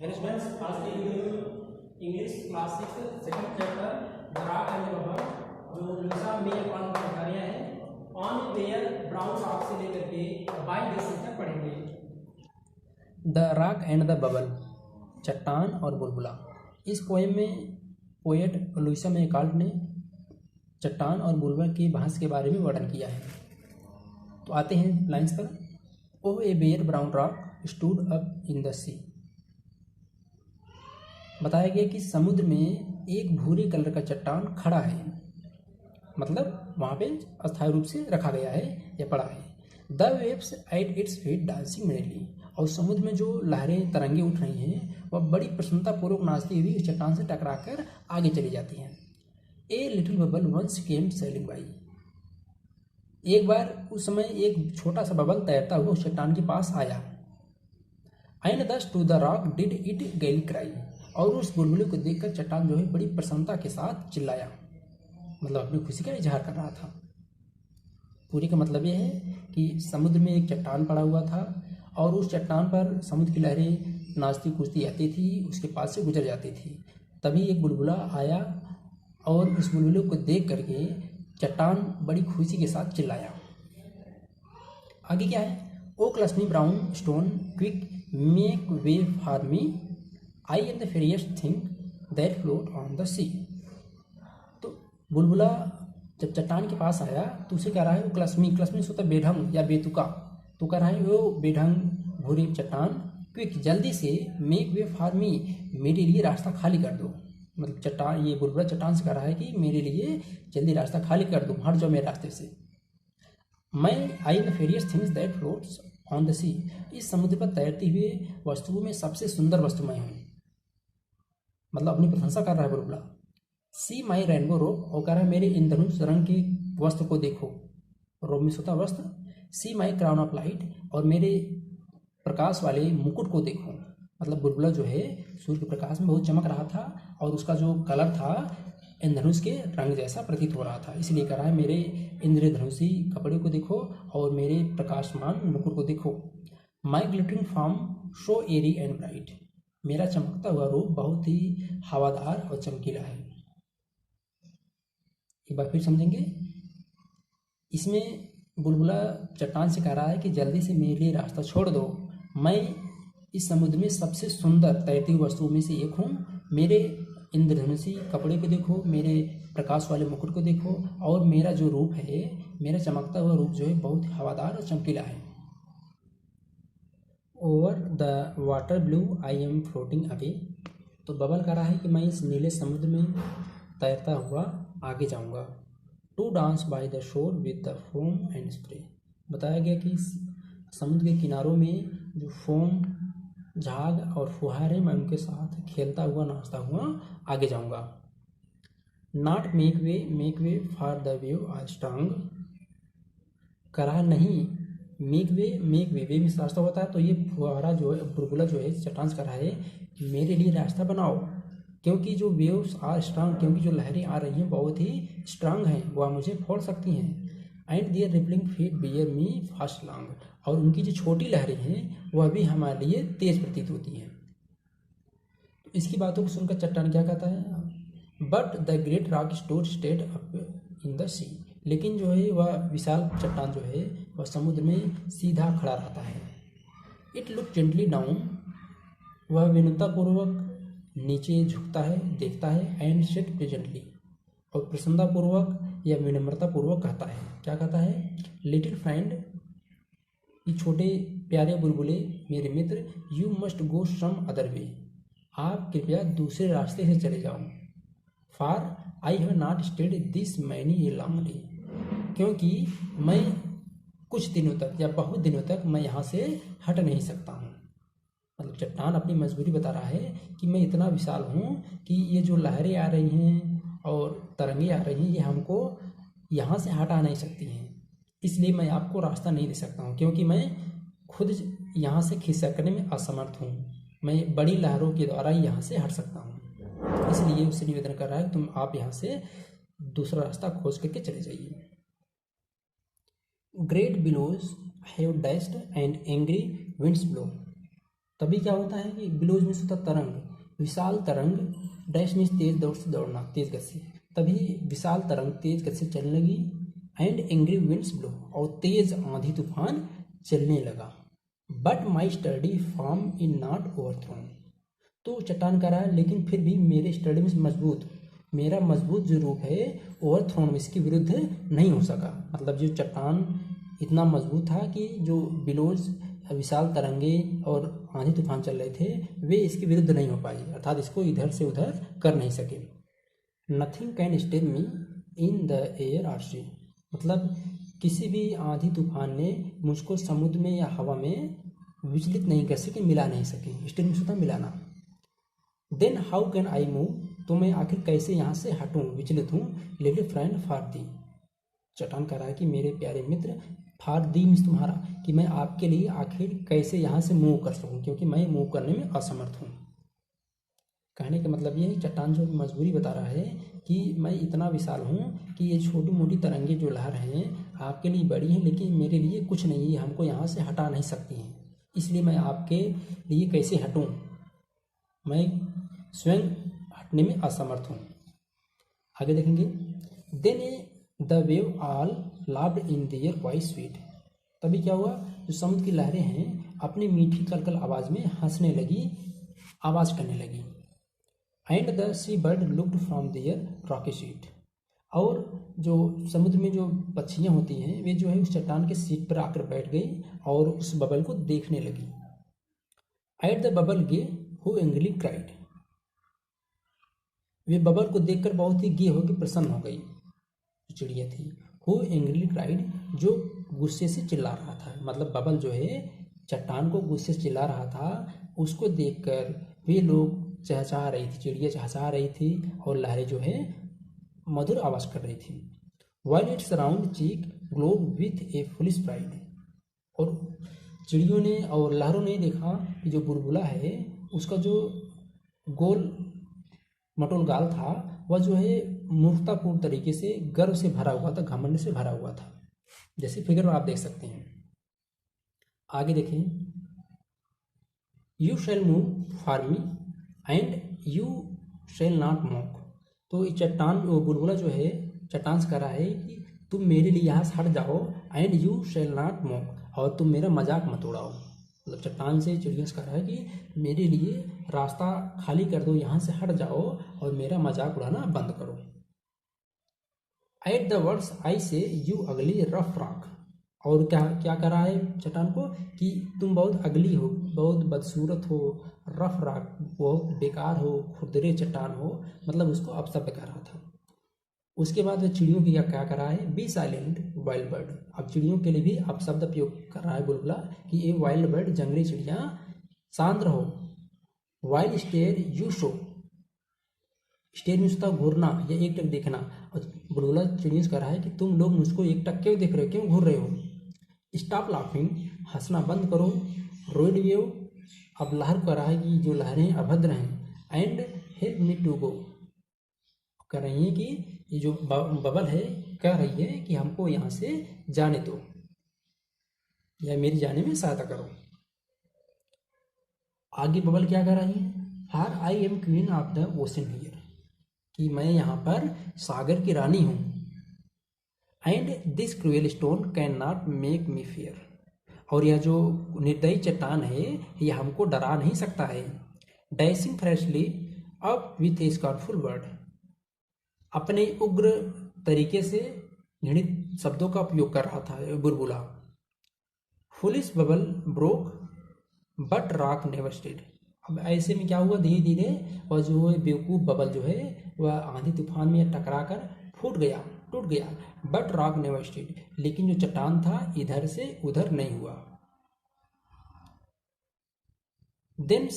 Hello students, आज की video English classic second chapter the rock and rubber जो Luisa मे कौन पढ़ाया है ऑन वेयर ब्राउन रॉक से लेकर के 22 लेसन तक पढ़ेंगे। The rock and the bubble, चट्टान और बुलबुला। इस पोएम में पोएट लुइसा मे ने चट्टान और बुलबुला की बहस के बारे में वर्णन किया है। तो आते हैं लाइन्स पर। Oh a bare brown rock stood up in the sea. बताया गया कि समुद्र में एक भूरे कलर का चट्टान खड़ा है, मतलब वहाँ पे अस्थायी रूप से रखा गया है या पड़ा है। The waves at its feet dancing medley, और समुद्र में जो लहरें तरंगे उठ रही हैं वह बड़ी प्रसन्नतापूर्वक नाचती हुई उस चट्टान से टकराकर आगे चली जाती हैं। A little bubble once came sailing by. एक बार उस समय एक छोटा सा बबल तैरता हुआ उस चट्टान के पास आया। And thus to the rock did it gaily cry, और उस बुलबुले को देखकर चट्टान जो है बड़ी प्रसन्नता के साथ चिल्लाया, मतलब अपनी खुशी का इजहार कर रहा था। पूरी का मतलब यह है कि समुद्र में एक चट्टान पड़ा हुआ था और उस चट्टान पर समुद्र की लहरें नाचती कूदती आती थी, उसके पास से गुजर जाती थी। तभी एक बुलबुला आया और उस बुलबुले को देख करके चट्टान बड़ी खुशी के साथ चिल्लाया। आगे क्या है? Oh clumsy brown stone quick make way for me, I am the fairest thing that float on the sea. तो बुलबुला जब चट्टान के पास आया तो उसे कह रहा है, वो क्लस्मी से होता है बेढंग या बेतुका, तो कह रहा है वो बेढंग भूरी चट्टान, क्विक जल्दी से, मेक वे फॉर मी, मेरे लिए रास्ता खाली कर दो। मतलब चट्टान, ये बुलबुला चट्टान से कह रहा है कि मेरे लिए जल्दी रास्ता खाली कर दो, हट जाओ मेरे रास्ते से। मैं I the fairest things that floats on the sea, इस समुद्र पर तैरती हुए वस्तुओं में सबसे सुंदर वस्तु मैं हूँ, मतलब अपनी प्रशंसा कर रहा है बुलबुला। सी माई रेनबो रोप, और कह रहा है मेरे इंद्रधनुष रंग के वस्त्र को देखो, रोप में सोता वस्त्र। सी माई क्राउन ऑफ लाइट, और मेरे प्रकाश वाले मुकुट को देखो, मतलब बुलबुला जो है सूर्य के प्रकाश में बहुत चमक रहा था और उसका जो कलर था इंद्रधनुष के रंग जैसा प्रतीत हो रहा था, इसलिए कह रहा है मेरे इंद्रधनुषी कपड़े को देखो और मेरे प्रकाशमान मुकुट को देखो। My glittering form so airy and bright, मेरा चमकता हुआ रूप बहुत ही हवादार और चमकीला है। एक बार फिर समझेंगे। इसमें बुलबुला चट्टान से कह रहा है कि जल्दी से मेरे लिए रास्ता छोड़ दो, मैं इस समुद्र में सबसे सुंदर तैरती हुई वस्तुओं में से एक हूँ। मेरे इंद्रधनुषी कपड़े को देखो, मेरे प्रकाश वाले मुकुट को देखो, और मेरा जो रूप है, मेरा चमकता हुआ रूप जो है बहुत हवादार और चमकीला है। Over the water blue I am floating away, तो बबल कह रहा है कि मैं इस नीले समुद्र में तैरता हुआ आगे जाऊंगा। To dance by the shore with the foam and spray, बताया गया कि समुद्र के किनारों में जो फोम, झाग और फुहारे, मैं उनके साथ खेलता हुआ नाचता हुआ आगे जाऊंगा। Not make way for the wave are strong, कह रहा नहीं, मेक वे में रास्ता होता है, तो ये फुहारा जो है, बुलबुला जो है चट्टान से कह रहा है कि मेरे लिए रास्ता बनाओ, क्योंकि जो वेव्स आर स्ट्रांग, क्योंकि जो लहरें आ रही हैं बहुत ही स्ट्रांग हैं, वह मुझे फोड़ सकती हैं। And their rippling feet bear me fast long, और उनकी जो छोटी लहरें हैं वह भी हमारे लिए तेज प्रतीत होती हैं। तो इसकी बातों को सुनकर चट्टान क्या कहता है? But the great rock stayed up in the sea, लेकिन जो है वह विशाल चट्टान जो है वह समुद्र में सीधा खड़ा रहता है। इट लुक जेंटली डाउन, वह विनम्रतापूर्वक नीचे झुकता है, देखता है। एंड सेट प्रेजेंटली, और प्रसन्नतापूर्वक या विनम्रतापूर्वक कहता है, क्या कहता है? लिटिल फ्रेंड, ये छोटे प्यारे बुलबुले, मेरे मित्र, you must go some other way, आप कृपया दूसरे रास्ते से चले जाओ। For I have not stayed this many a long day, क्योंकि मैं कुछ दिनों तक या बहुत दिनों तक मैं यहाँ से हट नहीं सकता हूँ। मतलब चट्टान अपनी मजबूरी बता रहा है कि मैं इतना विशाल हूँ कि ये जो लहरें आ रही हैं और तरंगे आ रही हैं, ये हमको यहाँ से हटा नहीं सकती हैं, इसलिए मैं आपको रास्ता नहीं दे सकता हूँ, क्योंकि मैं खुद यहाँ से खिसकने में असमर्थ हूँ, मैं बड़ी लहरों के द्वारा ही यहाँ से हट सकता हूँ। इसलिए उससे निवेदन कर रहा है तुम आप यहाँ से दूसरा रास्ता खोज करके चले जाइए। Great billows have dashed and angry winds blow, तभी क्या होता है कि बिलोज मीन्स होता तरंग, विशाल तरंग, डैश मीन्स तेज दौड़ से दौड़ना, तेज गति से, तभी विशाल तरंग तेज गति से चलने लगी। एंड एंग्री विंड्स ब्लो, और तेज आंधी तूफान चलने लगा। But my study form in not overthrown, तो चट्टान कह रहा है लेकिन फिर भी मेरे स्टडी में मजबूत, मेरा मजबूत जो रूप है ओवरथ्रोन में इसके विरुद्ध नहीं हो सका। मतलब जो चट्टान इतना मजबूत था कि जो बिलोज विशाल तरंगे और आंधी तूफान चल रहे थे वे इसके विरुद्ध नहीं हो पाई, अर्थात इसको इधर से उधर कर नहीं सके। Nothing can stay me in the air और सी, मतलब किसी भी आंधी तूफान ने मुझको समुद्र में या हवा में विचलित नहीं कर सके, मिला नहीं सके। स्टिल मीन्स होता मिलाना। Then how can I move, तो मैं आखिर कैसे यहाँ से हटूँ, विचलित हूँ। लिटिल फ्रेंड फॉर दी, चट्टान कह रहा है कि मेरे प्यारे मित्र, फॉर दी मीन्स तुम्हारा, कि मैं आपके लिए आखिर कैसे यहाँ से मूव कर सकूँ, क्योंकि मैं मूव करने में असमर्थ हूँ। कहने का मतलब ये है चट्टान जो मजबूरी बता रहा है कि मैं इतना विशाल हूँ कि ये छोटी मोटी तरंगे जो लहर हैं आपके लिए बड़ी हैं, लेकिन मेरे लिए कुछ नहीं है, हमको यहाँ से हटा नहीं सकती हैं, इसलिए मैं आपके लिए कैसे हटूँ, मैं स्वयं हटने में असमर्थ हूँ। आगे देखेंगे। Then the wave all laughed in their voice sweet, तभी क्या हुआ, जो समुद्र की लहरें हैं अपनी मीठी कलकल आवाज़ में हंसने लगी, आवाज़ करने लगी। And the sea bird looked from their rocky seat, और जो समुद्र में जो पक्षियाँ होती हैं वे जो है उस चट्टान के सीट पर आकर बैठ गई और उस बबल को देखने लगी। At the bubble gay who angry cried, वे बबल को देखकर बहुत ही गे होकर प्रसन्न हो गई, जो चिड़िया थी। हु एंग्री क्राइड, जो गुस्से से चिल्ला रहा था, मतलब बबल जो है चट्टान को गुस्से से चिल्ला रहा था, उसको देखकर वे लोग चहचहा रही थी, चिड़िया चहचहा रही थी और लहरें जो है मधुर आवाज कर रही थी। While it's round cheek globe with A foolish pride, और चिड़ियों ने और लहरों ने देखा कि जो बुलबुला है उसका जो गोल मटोल गाल था वह जो है मूर्खतापूर्ण तरीके से गर्व से भरा हुआ था, घमंड से भरा हुआ था, जैसे फिगर में आप देख सकते हैं। आगे देखें। You shall move for me and you shall not mock, तो ये चट्टान वो बुलबुला जो है चट्टान से कह रहा है कि तुम मेरे लिए यहाँ से हट जाओ, and you shall not mock, और तुम मेरा मजाक मत उड़ाओ। मतलब चट्टान से चिड़िया से कह रहा है कि मेरे लिए रास्ता खाली कर दो, यहाँ से हट जाओ और मेरा मजाक उड़ाना बंद करो। एट द वर्ड्स आई से यू अगली रफ रॉक, और क्या क्या कर रहा है चट्टान को कि तुम बहुत अगली हो, बहुत बदसूरत हो, रफ रॉक बहुत बेकार हो, खुरदरे चट्टान हो, मतलब उसको अपशब्द कर रहा था। उसके बाद वह चिड़ियों की क्या कर रहा है, बी साइलेंट वाइल्ड बर्ड, अब चिड़ियों के लिए भी अपशब्द प्रयोग कर रहा है बुलबुला कि ये वाइल्ड बर्ड जंगली चिड़िया शांत रहो। Wild stare you show, stare में उसका घूरना या एक टक देखना, और बुलबुला चिड़ियों से कह रहा है कि तुम लोग मुझको एक टक क्यों देख रहे हो, क्यों घूर रहे हो। स्टॉप लाफिंग, हंसना बंद करो। रोड वेव, अब लहर कर रहा है कि जो लहरें अभद्र हैं। And help me to go, कह रही है कि ये जो बबल है कह रही है कि हमको यहाँ से जाने दो या मेरी जाने में सहायता करो। आगे बबल क्या कर रही है, for I am queen of the ocean here, कि मैं यहाँ पर सागर की रानी हूँ। And this cruel stone can not make me fear, और यह जो निर्दयी चट्टान है यह हमको डरा नहीं सकता है। Dashing freshly up with a scornful word, अपने उग्र तरीके से घृणित शब्दों का उपयोग कर रहा था बुलबुला। Foolish bubble broke but rock never stayed, अब ऐसे में क्या हुआ, धीरे धीरे और जो बेवकूफ़ बबल जो है वह आंधी तूफान में टकरा कर फूट गया, टूट गया। बट रॉक नेवर स्टेड, लेकिन जो चट्टान था इधर से उधर नहीं हुआ। Then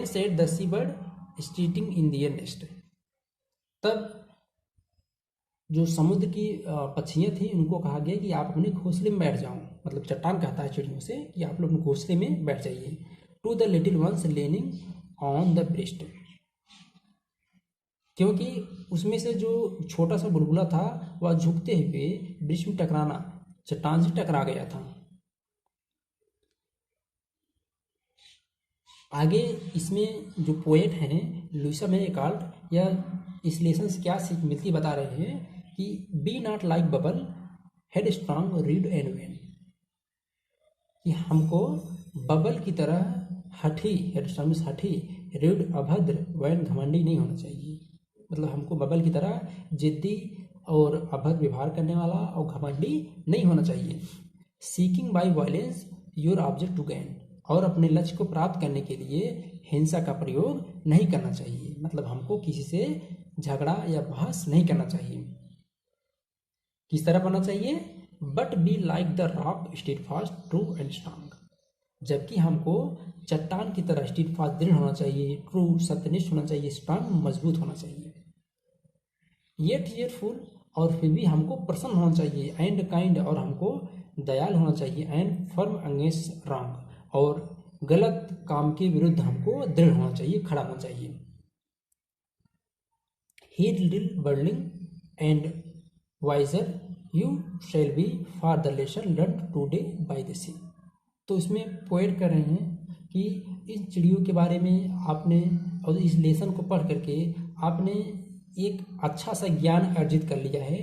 said the sea bird sitting in their nest, तब जो समुद्र की पक्षियाँ थी उनको कहा गया कि आप अपने घोंसले में बैठ जाओ, मतलब चट्टान कहता है चिड़ियों से कि आप लोग अपने घोंसले में बैठ जाइए। To the little ones leaning on the breast, क्योंकि उसमें से जो छोटा सा बुलबुला था वह झुकते हुए ब्रिज में टकराना, चट्टान से टकरा गया था। आगे इसमें जो पोएट हैं लुइसा मे एकार्ट या इस लेसन से क्या सीख मिलती बता रहे हैं कि be not like bubble headstrong rude and vain, कि हमको बबल की तरह हठी, हेड स्ट्रांग हठी, रीड अभद्र, वैन घमंडी नहीं होना चाहिए। मतलब हमको बबल की तरह जिद्दी और अभद्र व्यवहार करने वाला और घमंडी नहीं होना चाहिए। Seeking by violence your object to gain, और अपने लक्ष्य को प्राप्त करने के लिए हिंसा का प्रयोग नहीं करना चाहिए। मतलब हमको किसी से झगड़ा या बहस नहीं करना चाहिए। किस तरह बनना चाहिए? But be like the rock steadfast true and strong, जबकि हमको चट्टान की तरह स्टीडफास्ट दृढ़ होना चाहिए, ट्रू सत्यनिष्ठ होना चाहिए, स्ट्रांग मजबूत होना चाहिए। ये चीयरफुल, और फिर भी हमको प्रसन्न होना चाहिए, एंड काइंड, और हमको दयाल होना चाहिए, एंड फर्म अगेंस्ट रॉन्ग, और गलत काम के विरुद्ध हमको दृढ़ होना चाहिए, खड़ा होना चाहिए। He little burling and wiser you shall be for the lesson learn today by the sea. तो इसमें पोएट कर रहे हैं कि इन चिड़ियों के बारे में आपने और इस लेसन को पढ़ करके आपने एक अच्छा सा ज्ञान अर्जित कर लिया है।